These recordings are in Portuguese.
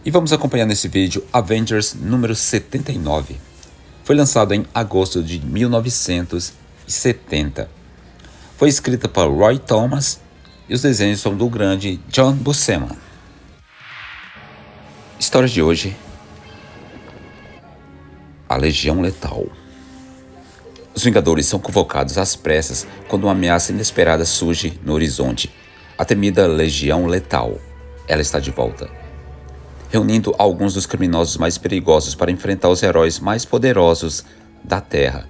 E vamos acompanhar nesse vídeo Avengers número 79. Foi lançado em agosto de 1970. Foi escrita por Roy Thomas e os desenhos são do grande John Buscema. História de hoje: a Legião Letal. Os Vingadores são convocados às pressas quando uma ameaça inesperada surge no horizonte. A temida Legião Letal. Ela está de volta, reunindo alguns dos criminosos mais perigosos para enfrentar os heróis mais poderosos da Terra.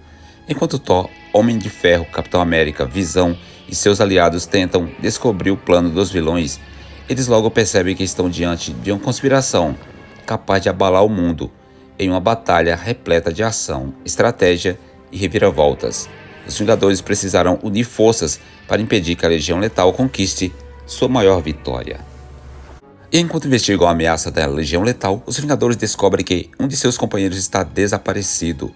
Enquanto Thor, Homem de Ferro, Capitão América, Visão e seus aliados tentam descobrir o plano dos vilões, eles logo percebem que estão diante de uma conspiração capaz de abalar o mundo em uma batalha repleta de ação, estratégia e reviravoltas. Os Vingadores precisarão unir forças para impedir que a Legião Letal conquiste sua maior vitória. E enquanto investigam a ameaça da Legião Letal, os Vingadores descobrem que um de seus companheiros está desaparecido,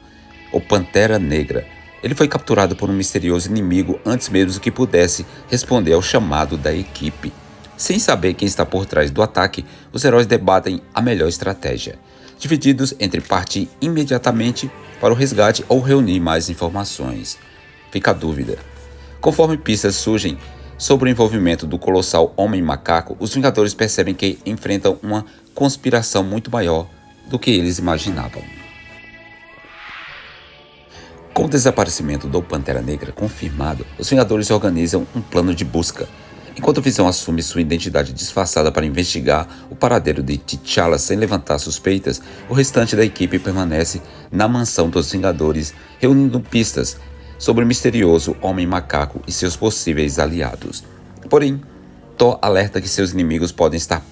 o Pantera Negra. Ele foi capturado por um misterioso inimigo antes mesmo que pudesse responder ao chamado da equipe. Sem saber quem está por trás do ataque, os heróis debatem a melhor estratégia, divididos entre partir imediatamente para o resgate ou reunir mais informações. Fica a dúvida. Conforme pistas surgem sobre o envolvimento do colossal Homem-Macaco, os Vingadores percebem que enfrentam uma conspiração muito maior do que eles imaginavam. Com o desaparecimento do Pantera Negra confirmado, os Vingadores organizam um plano de busca. Enquanto Visão assume sua identidade disfarçada para investigar o paradeiro de T'Challa sem levantar suspeitas, o restante da equipe permanece na mansão dos Vingadores, reunindo pistas sobre o misterioso Homem-Macaco e seus possíveis aliados. Porém, Thor alerta que seus inimigos podem estar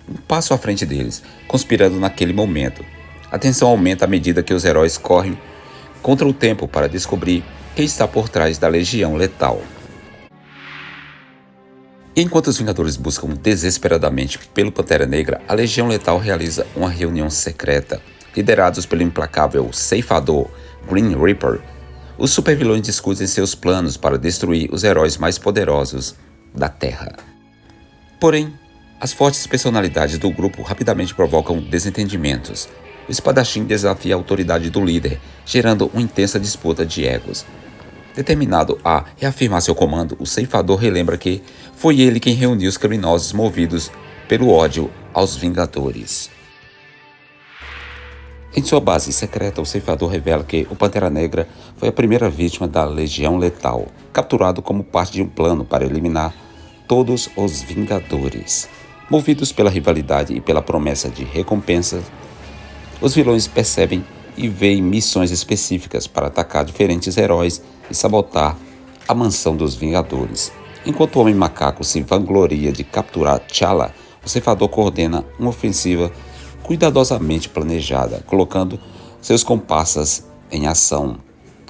um passo à frente deles, conspirando naquele momento. A tensão aumenta à medida que os heróis correm contra o tempo para descobrir quem está por trás da Legião Letal. Enquanto os Vingadores buscam desesperadamente pelo Pantera Negra, a Legião Letal realiza uma reunião secreta. Liderados pelo implacável ceifador Green Reaper, os supervilões discutem seus planos para destruir os heróis mais poderosos da Terra. Porém, as fortes personalidades do grupo rapidamente provocam desentendimentos. O espadachim desafia a autoridade do líder, gerando uma intensa disputa de egos. Determinado a reafirmar seu comando, o ceifador relembra que foi ele quem reuniu os criminosos movidos pelo ódio aos Vingadores. Em sua base secreta, o ceifador revela que o Pantera Negra foi a primeira vítima da Legião Letal, capturado como parte de um plano para eliminar todos os Vingadores. Movidos pela rivalidade e pela promessa de recompensa, os vilões percebem e veem missões específicas para atacar diferentes heróis e sabotar a mansão dos Vingadores. Enquanto o Homem-Macaco se vangloria de capturar T'Challa, o ceifador coordena uma ofensiva cuidadosamente planejada, colocando seus comparsas em ação,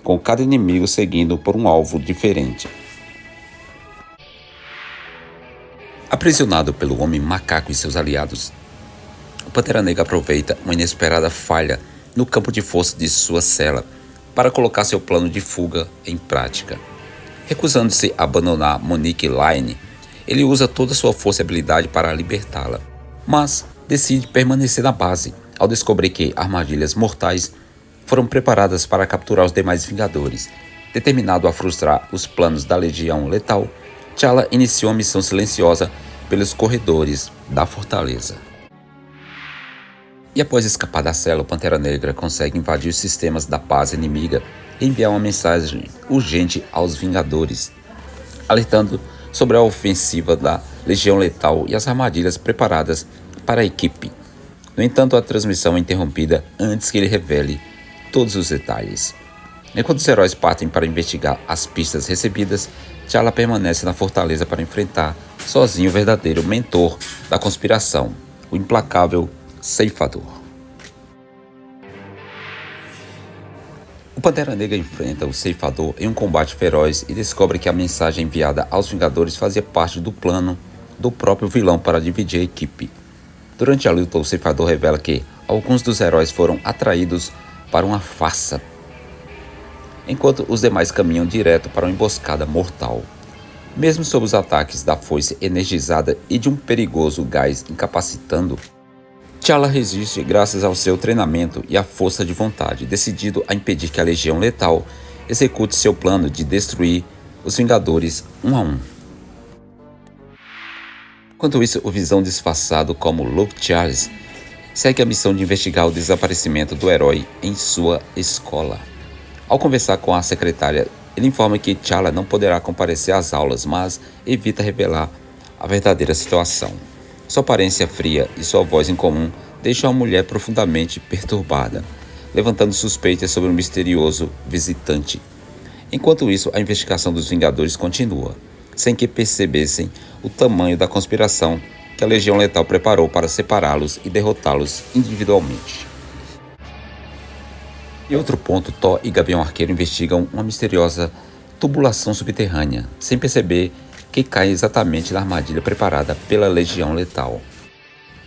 com cada inimigo seguindo por um alvo diferente. Aprisionado pelo Homem-Macaco e seus aliados, o Pantera Negra aproveita uma inesperada falha no campo de força de sua cela para colocar seu plano de fuga em prática. Recusando-se a abandonar Monique Line, ele usa toda sua força e habilidade para libertá-la, mas decide permanecer na base ao descobrir que armadilhas mortais foram preparadas para capturar os demais Vingadores. Determinado a frustrar os planos da Legião Letal, T'Challa iniciou uma missão silenciosa pelos corredores da fortaleza. E após escapar da cela, o Pantera Negra consegue invadir os sistemas da base inimiga e enviar uma mensagem urgente aos Vingadores, alertando sobre a ofensiva da Legião Letal e as armadilhas preparadas para a equipe. No entanto, a transmissão é interrompida antes que ele revele todos os detalhes. Enquanto os heróis partem para investigar as pistas recebidas, T'Challa permanece na fortaleza para enfrentar sozinho o verdadeiro mentor da conspiração, o implacável ceifador. O Pantera Negra enfrenta o ceifador em um combate feroz e descobre que a mensagem enviada aos Vingadores fazia parte do plano do próprio vilão para dividir a equipe. Durante a luta, o ceifador revela que alguns dos heróis foram atraídos para uma farsa, enquanto os demais caminham direto para uma emboscada mortal. Mesmo sob os ataques da foice energizada e de um perigoso gás incapacitando, T'Challa resiste graças ao seu treinamento e à força de vontade, decidido a impedir que a Legião Letal execute seu plano de destruir os Vingadores um a um. Enquanto isso, o Visão, disfarçado como Luke Charles, segue a missão de investigar o desaparecimento do herói em sua escola. Ao conversar com a secretária, ele informa que T'Challa não poderá comparecer às aulas, mas evita revelar a verdadeira situação. Sua aparência fria e sua voz incomum deixam a mulher profundamente perturbada, levantando suspeitas sobre o misterioso visitante. Enquanto isso, a investigação dos Vingadores continua, sem que percebessem o tamanho da conspiração que a Legião Letal preparou para separá-los e derrotá-los individualmente. Em outro ponto, Thor e Gavião Arqueiro investigam uma misteriosa tubulação subterrânea, sem perceber que cai exatamente na armadilha preparada pela Legião Letal.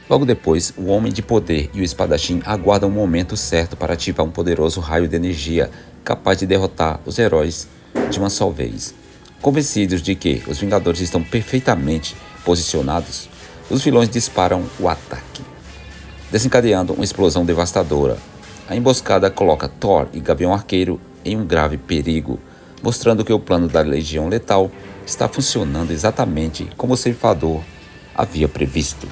Logo depois, o Homem de Poder e o Espadachim aguardam o momento certo para ativar um poderoso raio de energia capaz de derrotar os heróis de uma só vez. Convencidos de que os Vingadores estão perfeitamente posicionados, os vilões disparam o ataque, desencadeando uma explosão devastadora. A emboscada coloca Thor e Gavião Arqueiro em um grave perigo, mostrando que o plano da Legião Letal está funcionando exatamente como o ceifador havia previsto.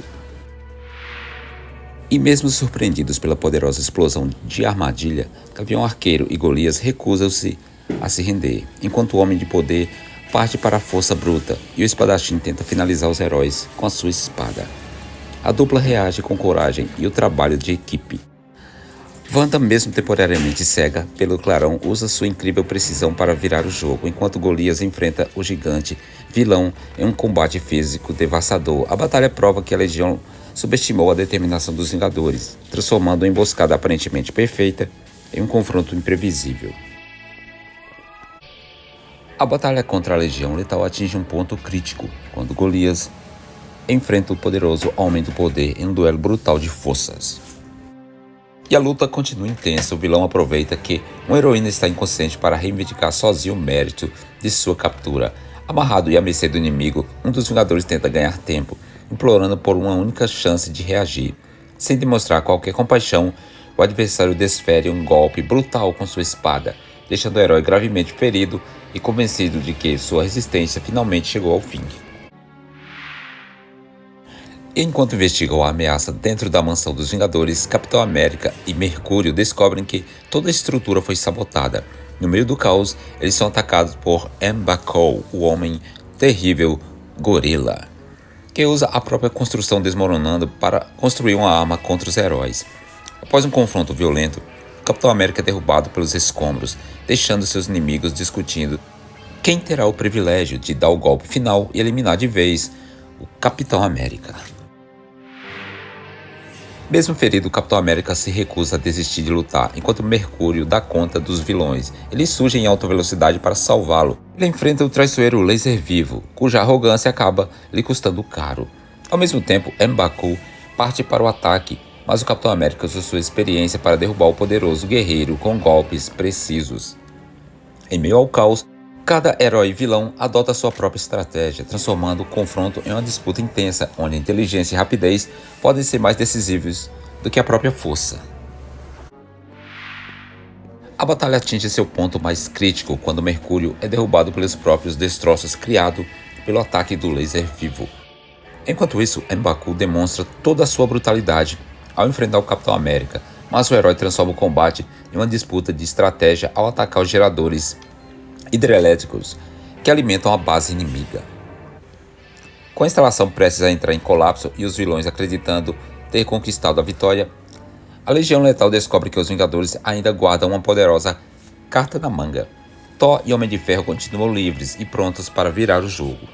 E mesmo surpreendidos pela poderosa explosão de armadilha, Gavião Arqueiro e Golias recusam-se a se render, enquanto o Homem de Poder parte para a força bruta e o Espadachim tenta finalizar os heróis com a sua espada. A dupla reage com coragem e o trabalho de equipe. Wanda, mesmo temporariamente cega pelo clarão, usa sua incrível precisão para virar o jogo, enquanto Golias enfrenta o gigante vilão em um combate físico devastador. A batalha prova que a Legião subestimou a determinação dos Vingadores, transformando uma emboscada aparentemente perfeita em um confronto imprevisível. A batalha contra a Legião Letal atinge um ponto crítico, quando Golias enfrenta o poderoso Homem do Poder em um duelo brutal de forças. E a luta continua intensa. O vilão aproveita que uma heroína está inconsciente para reivindicar sozinho o mérito de sua captura. Amarrado e à mercê do inimigo, um dos Vingadores tenta ganhar tempo, implorando por uma única chance de reagir. Sem demonstrar qualquer compaixão, o adversário desfere um golpe brutal com sua espada, deixando o herói gravemente ferido e convencido de que sua resistência finalmente chegou ao fim. Enquanto investigam a ameaça dentro da mansão dos Vingadores, Capitão América e Mercúrio descobrem que toda a estrutura foi sabotada. No meio do caos, eles são atacados por M'Baku, o Homem Terrível Gorila, que usa a própria construção desmoronando para construir uma arma contra os heróis. Após um confronto violento, o Capitão América é derrubado pelos escombros, deixando seus inimigos discutindo quem terá o privilégio de dar o golpe final e eliminar de vez o Capitão América. Mesmo ferido, o Capitão América se recusa a desistir de lutar, enquanto Mercúrio dá conta dos vilões. Eles surgem em alta velocidade para salvá-lo. Ele enfrenta o traiçoeiro Laser Vivo, cuja arrogância acaba lhe custando caro. Ao mesmo tempo, M'Baku parte para o ataque, mas o Capitão América usa sua experiência para derrubar o poderoso guerreiro com golpes precisos. Em meio ao caos, cada herói e vilão adota sua própria estratégia, transformando o confronto em uma disputa intensa, onde a inteligência e rapidez podem ser mais decisivos do que a própria força. A batalha atinge seu ponto mais crítico quando Mercúrio é derrubado pelos próprios destroços criados pelo ataque do Laser Vivo. Enquanto isso, M'Baku demonstra toda a sua brutalidade ao enfrentar o Capitão América, mas o herói transforma o combate em uma disputa de estratégia ao atacar os geradores hidrelétricos que alimentam a base inimiga. Com a instalação prestes a entrar em colapso e os vilões acreditando ter conquistado a vitória, a Legião Letal descobre que os Vingadores ainda guardam uma poderosa carta na manga. Thor e Homem de Ferro continuam livres e prontos para virar o jogo.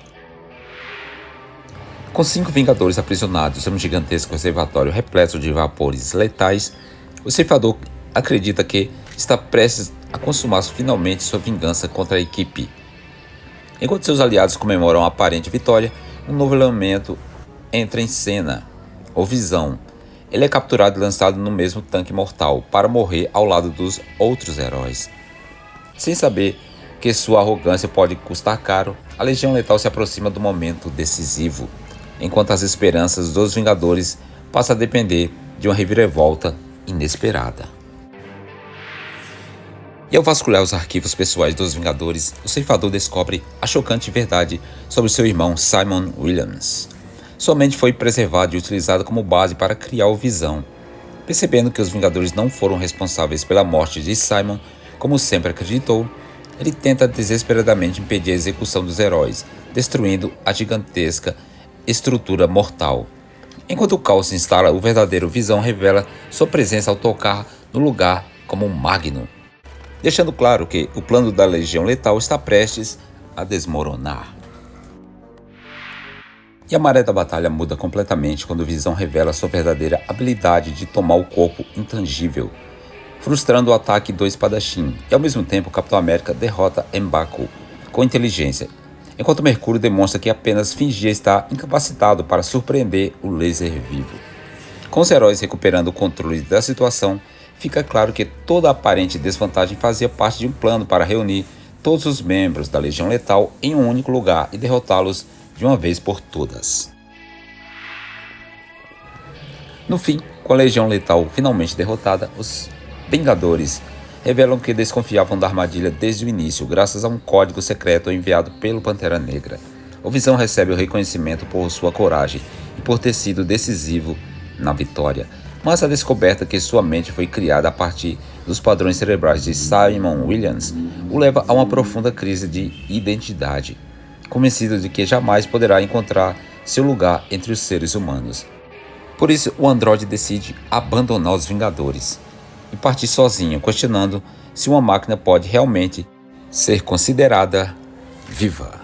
Com 5 Vingadores aprisionados em um gigantesco reservatório repleto de vapores letais, o ceifador acredita que está prestes a consumar finalmente sua vingança contra a equipe. Enquanto seus aliados comemoram a aparente vitória, um novo elemento entra em cena, o Visão. Ele é capturado e lançado no mesmo tanque mortal para morrer ao lado dos outros heróis. Sem saber que sua arrogância pode custar caro, a Legião Letal se aproxima do momento decisivo, enquanto as esperanças dos Vingadores passam a depender de uma reviravolta inesperada. E ao vasculhar os arquivos pessoais dos Vingadores, o ceifador descobre a chocante verdade sobre seu irmão Simon Williams. Sua mente foi preservada e utilizada como base para criar o Visão. Percebendo que os Vingadores não foram responsáveis pela morte de Simon, como sempre acreditou, ele tenta desesperadamente impedir a execução dos heróis, destruindo a gigantesca estrutura mortal. Enquanto o caos se instala, o verdadeiro Visão revela sua presença ao tocar no lugar como um Magno, deixando claro que o plano da Legião Letal está prestes a desmoronar. E a maré da batalha muda completamente quando o Visão revela sua verdadeira habilidade de tomar o corpo intangível, frustrando o ataque do espadachim, e ao mesmo tempo o Capitão América derrota M'Baku com inteligência, enquanto Mercúrio demonstra que apenas fingia estar incapacitado para surpreender o laser vivo. Com os heróis recuperando o controle da situação, fica claro que toda a aparente desvantagem fazia parte de um plano para reunir todos os membros da Legião Letal em um único lugar e derrotá-los de uma vez por todas. No fim, com a Legião Letal finalmente derrotada, os Vingadores revelam que desconfiavam da armadilha desde o início, graças a um código secreto enviado pelo Pantera Negra. O Visão recebe o reconhecimento por sua coragem e por ter sido decisivo na vitória, mas a descoberta que sua mente foi criada a partir dos padrões cerebrais de Simon Williams o leva a uma profunda crise de identidade, convencido de que jamais poderá encontrar seu lugar entre os seres humanos. Por isso, o androide decide abandonar os Vingadores e partir sozinho, questionando se uma máquina pode realmente ser considerada viva.